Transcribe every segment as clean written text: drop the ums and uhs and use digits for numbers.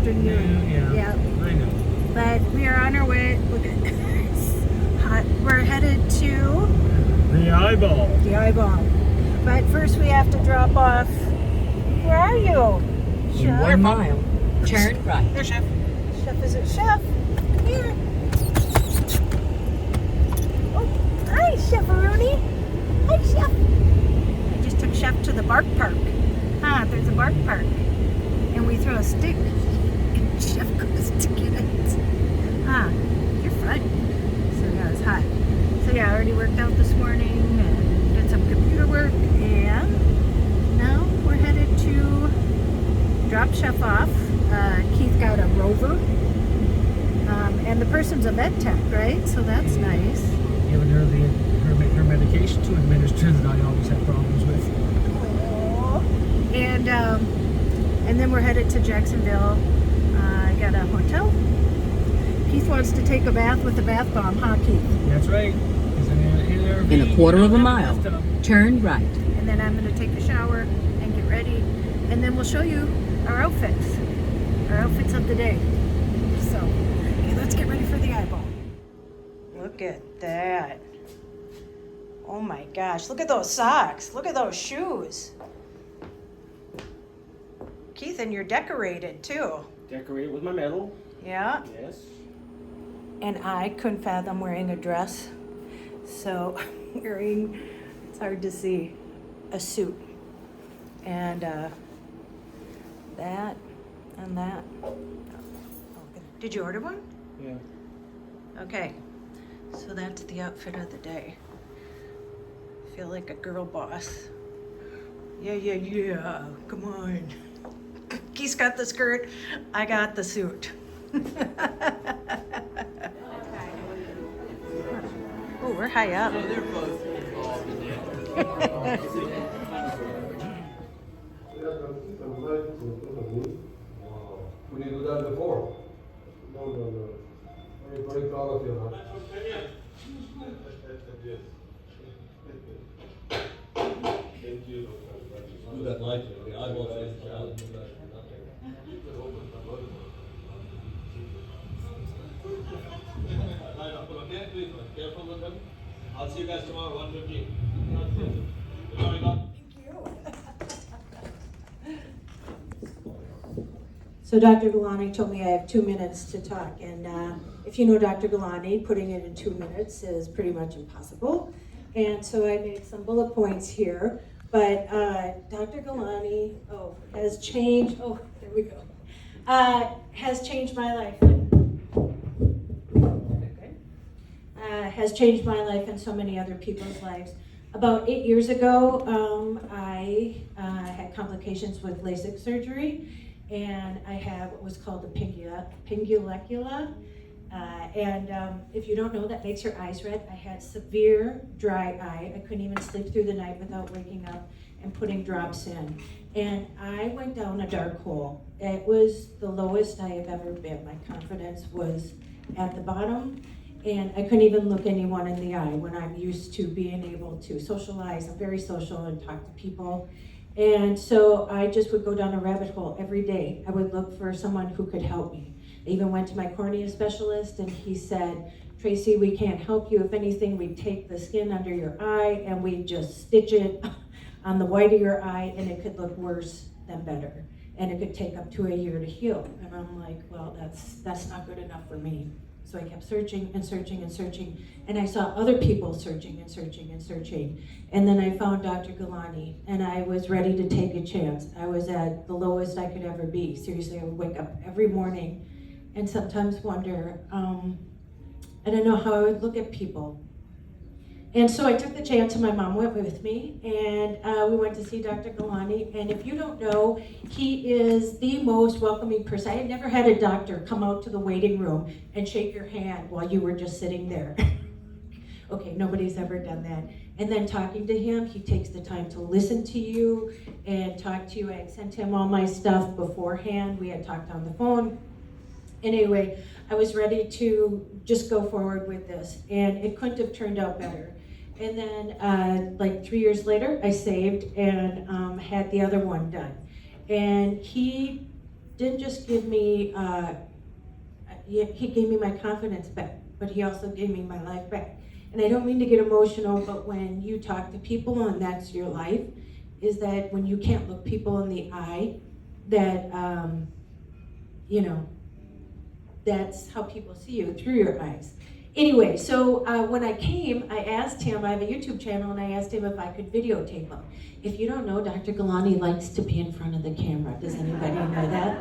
afternoon. Yeah, I know. But we are on our way. Look at it's hot. We're headed to The eyeball. the eyeball. But first we have to drop off. Where are you? Chef? 1 mile, turn right. There, Chef. Chef, is it Chef? Come here. Oh, hi, Chef Rooney. Hi, Chef. I just took Chef to the bark park. There's a bark park. And we throw a stick. And Chef goes to get it. You're fun. So yeah, it's hot. So yeah, I already worked out this morning and did some computer work. And now we're headed to drop Chef off. Keith got a rover. And the person's a vet tech, right? So that's nice. Giving her her medication to administer that I always have problems with. Aww. And then we're headed to Jacksonville. I got a hotel. Keith wants to take a bath with the bath bomb, huh, Keith? That's right. In a quarter of a mile, turn right. And then I'm going to take a shower and get ready. And then we'll show you our outfits. Our outfits of the day. So, okay, let's get ready for the eyeball. Look at that. Oh my gosh, look at those socks. Look at those shoes. Keith, and you're decorated too. Decorate with my medal. Yeah. Yes. And I couldn't fathom wearing a dress. So wearing, it's hard to see, a suit. And that and that. Oh, did you order one? Yeah. Okay. So that's the outfit of the day. Feel like a girl boss. Yeah. Come on. Keith's got the skirt. I got the suit. Oh, we're high up. They're both involved in it. When you do that before? No. I'm very proud of you, huh? Thank you. Do that lightly. The eyeball face down. Okay, please, careful with them. I'll see you guys tomorrow, 1:15. So Dr. Gulani told me I have 2 minutes to talk, and if you know Dr. Gulani, putting it in 2 minutes is pretty much impossible. And so I made some bullet points here, but Dr. Gulani has changed, there we go, has changed my life. Has changed my life and so many other people's lives. About 8 years ago, I had complications with LASIK surgery, and I have what was called the pingulecula. If you don't know, that makes your eyes red. I had severe dry eye. I couldn't even sleep through the night without waking up and putting drops in. And I went down a dark hole. It was the lowest I have ever been. My confidence was at the bottom. And I couldn't even look anyone in the eye when I'm used to being able to socialize. I'm very social and talk to people. And so I just would go down a rabbit hole every day. I would look for someone who could help me. I even went to my cornea specialist and he said, Tracy, we can't help you. If anything, we'd take the skin under your eye and we'd just stitch it on the white of your eye and it could look worse than better. And it could take up to a year to heal. And I'm like, well, that's not good enough for me. So I kept searching and searching and searching, and I saw other people searching and searching and searching. And then I found Dr. Gulani, and I was ready to take a chance. I was at the lowest I could ever be. Seriously, I would wake up every morning and sometimes wonder, I don't know how I would look at people. And so I took the chance, and my mom went with me, and we went to see Dr. Gulani. And if you don't know, he is the most welcoming person. I had never had a doctor come out to the waiting room and shake your hand while you were just sitting there. Okay, nobody's ever done that. And then talking to him, he takes the time to listen to you and talk to you. I had sent him all my stuff beforehand. We had talked on the phone. Anyway, I was ready to just go forward with this, and it couldn't have turned out better. And then like 3 years later, I saved and had the other one done. And he didn't just give me, he gave me my confidence back, but he also gave me my life back. And I don't mean to get emotional, but when you talk to people and that's your life, is that when you can't look people in the eye, that, you know, that's how people see you, through your eyes. Anyway, so when I came, I asked him, I have a YouTube channel, and I asked him if I could videotape him. If you don't know, Dr. Gulani likes to be in front of the camera. Does anybody know that?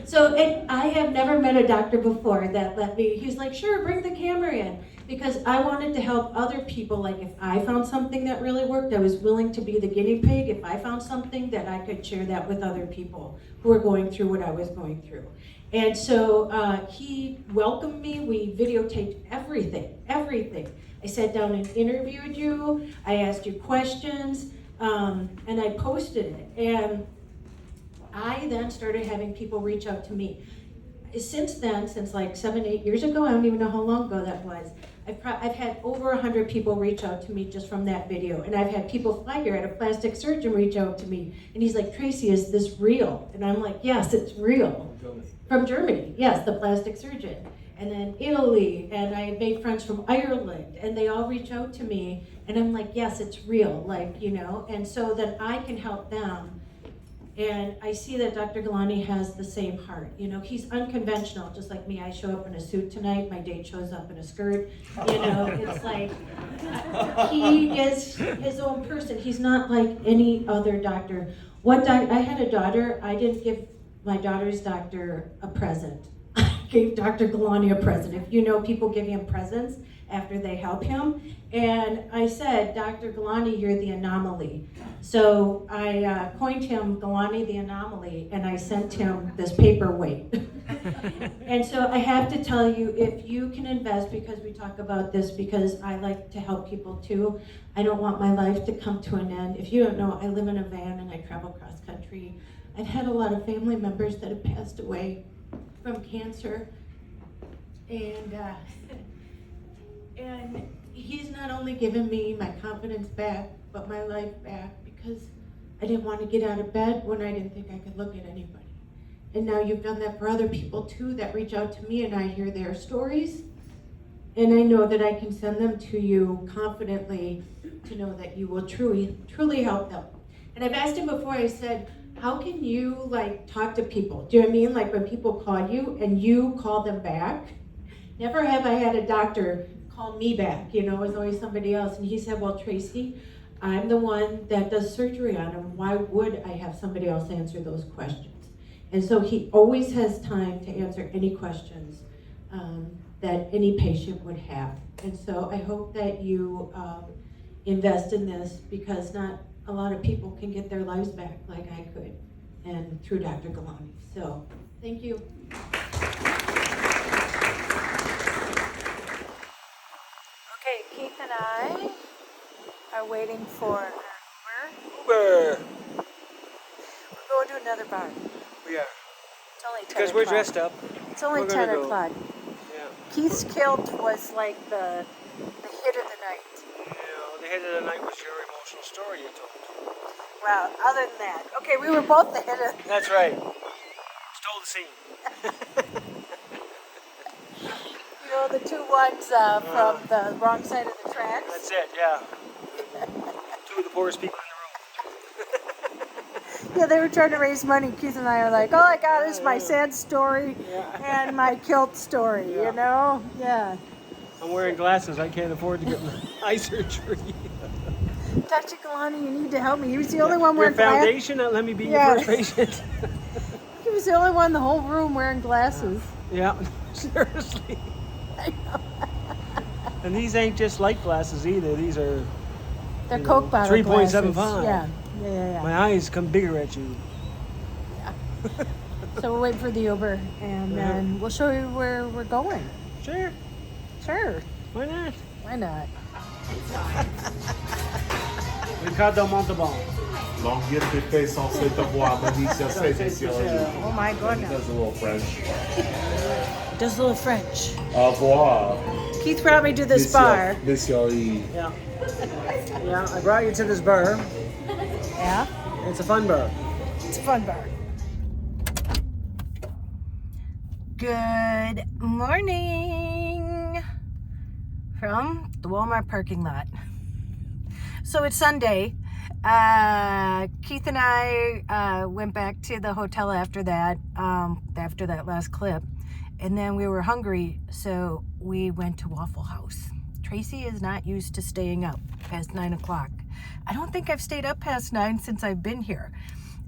So I have never met a doctor before that let me, he's like, sure, bring the camera in. Because I wanted to help other people, like if I found something that really worked, I was willing to be the guinea pig. If I found something, that I could share that with other people who are going through what I was going through. And so he welcomed me, we videotaped everything. I sat down and interviewed you, I asked you questions, and I posted it. And I then started having people reach out to me. Since then, since like 7-8 years ago, I don't even know how long ago that was, I've had over 100 people reach out to me just from that video. And I've had people fly here, I had a plastic surgeon reach out to me. And he's like, Tracy, is this real? And I'm like, yes, it's real. From Germany, yes, the plastic surgeon. And then Italy, and I made friends from Ireland, and they all reach out to me. And I'm like, yes, it's real, like, you know. And so that I can help them. And I see that Dr. Gulani has the same heart. You know, he's unconventional, just like me. I show up in a suit tonight, my date shows up in a skirt. You know, it's like, he is his own person. He's not like any other doctor. I had a daughter, I didn't give my daughter's doctor a present. I gave Dr. Gulani a present. If you know, people give him presents after they help him. And I said, Dr. Gulani, you're the anomaly. So I coined him Gulani the Anomaly, and I sent him this paperweight. And so I have to tell you, if you can invest, because we talk about this, because I like to help people too. I don't want my life to come to an end. If you don't know, I live in a van and I travel cross country. I've had a lot of family members that have passed away from cancer. And he's not only given me my confidence back, but my life back, because I didn't want to get out of bed when I didn't think I could look at anybody. And now you've done that for other people too that reach out to me, and I hear their stories. And I know that I can send them to you confidently to know that you will truly help them. And I've asked him before, I said, how can you like talk to people? Do you know what I mean? Like when people call you and you call them back. Never have I had a doctor call me back, you know, it was always somebody else. And he said, well, Tracy, I'm the one that does surgery on him. Why would I have somebody else answer those questions? And so he always has time to answer any questions that any patient would have. And so I hope that you invest in this, because not a lot of people can get their lives back like I could, and through Dr. Gulani. So, thank you. Okay, Keith and I are waiting for Uber. Uber. We're going to another bar. We are. It's only 10 Because o'clock. we're dressed up. It's only We're gonna 10 go. o'clock. Yeah. Keith's kilt was like the hit of the night. You know, the head of the night was your emotional story you told. Well, other than that. Okay, we were both the hit of... That's right. Stole the scene. You know, the two ones from the wrong side of the tracks? That's it, yeah. Two of the poorest people in the room. Yeah, they were trying to raise money. Keith and I are like, all I got is my sad story and my kilt story, you know? Yeah. I'm wearing glasses. I can't afford to get my eye surgery. Dr. Gulani, you need to help me. He was the only one wearing Your glasses. foundation, let me be Yes. your first patient. He was the only one in the whole room wearing glasses. Yeah, seriously. I know. And these ain't just light glasses either. These are They're you Coke know, bottle 3.75. glasses. Yeah. My eyes come bigger at you. So we'll wait for the Uber, and then we'll show you where we're going. Sure. Sure. Why not? Why not? Ricardo Montalban. Longueuil fait son site of voir, but he's just saying Oh my He goodness. does a little French. Does a little French. Au revoir. Keith brought me to this bar. Monsieur E. Yeah. Yeah, I brought you to this bar. Yeah? It's a fun bar. It's a fun bar. Good morning from the Walmart parking lot. So it's Sunday. Keith and I went back to the hotel after that last clip, and then we were hungry, so we went to Waffle House. Tracy is not used to staying up past 9 o'clock. I don't think I've stayed up past 9 since I've been here.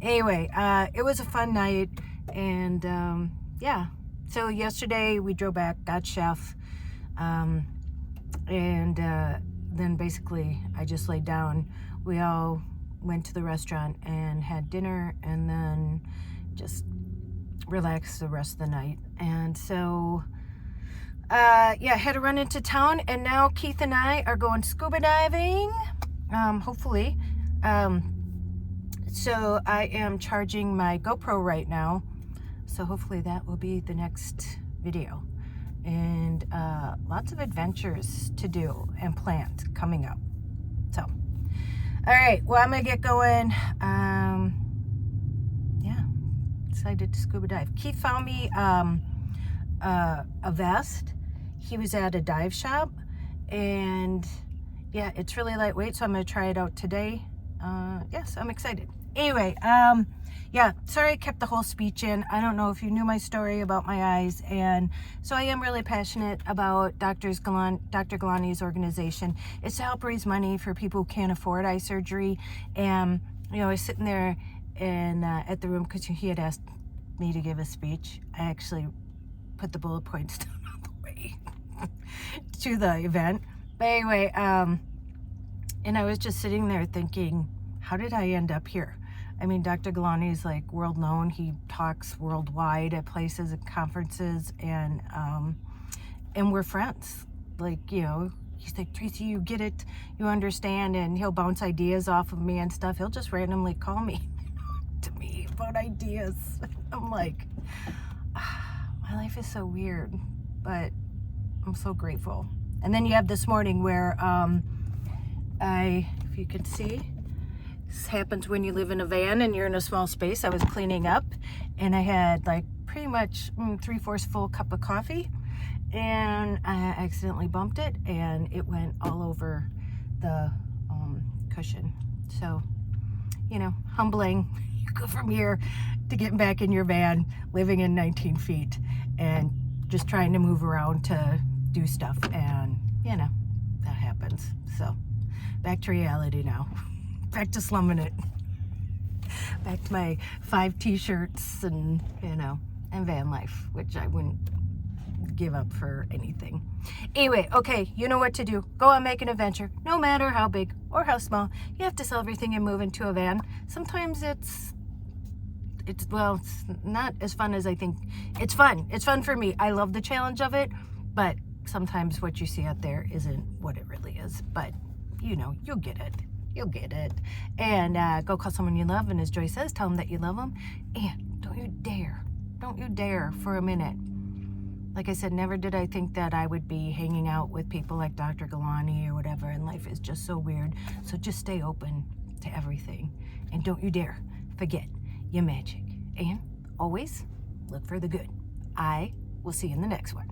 Anyway, it was a fun night, and yeah. So yesterday we drove back, got chef, and then basically I just laid down. We all went to the restaurant and had dinner, and then just relaxed the rest of the night. And so yeah, had to run into town, and now Keith and I are going scuba diving, hopefully. So I am charging my GoPro right now, so hopefully that will be the next video. And lots of adventures to do and planned coming up. So, all right, well, I'm gonna get going. Yeah, excited to scuba dive. Keith found me a vest. He was at a dive shop, and yeah, it's really lightweight, so I'm gonna try it out today. Yes, I'm excited. Anyway, yeah, sorry I kept the whole speech in. I don't know if you knew my story about my eyes, and so I am really passionate about Dr. Gulani's organization. It's to help raise money for people who can't afford eye surgery. And you know, I was sitting there in at the room because he had asked me to give a speech. I actually put the bullet points down all the way to the event. But anyway, and I was just sitting there thinking, how did I end up here? I mean, Dr. Gulani is like world known. He talks worldwide at places and conferences, and we're friends. Like, you know, he's like, Tracy, you get it, you understand, and he'll bounce ideas off of me and stuff. He'll just randomly call me to me about ideas. I'm like, my life is so weird, but I'm so grateful. And then you have this morning where if you can see, this happens when you live in a van and you're in a small space. I was cleaning up, and I had like pretty much 3/4 full cup of coffee, and I accidentally bumped it, and it went all over the cushion. So, you know, humbling. You go from here to getting back in your van, living in 19 feet, and just trying to move around to do stuff, and you know, that happens. So back to reality now. Back to slumming it. Back to my 5 t-shirts and, you know, and van life, which I wouldn't give up for anything. Anyway, okay, you know what to do. Go out and make an adventure, no matter how big or how small. You have to sell everything and move into a van. Sometimes it's not as fun as I think. It's fun. It's fun for me. I love the challenge of it, but sometimes what you see out there isn't what it really is. But, you know, you'll get it. You'll get it. And go call someone you love, and as Joy says, tell them that you love them. And don't you dare for a minute. Like I said, never did I think that I would be hanging out with people like Dr. Gulani or whatever, and life is just so weird. So just stay open to everything. And don't you dare forget your magic. And always look for the good. I will see you in the next one.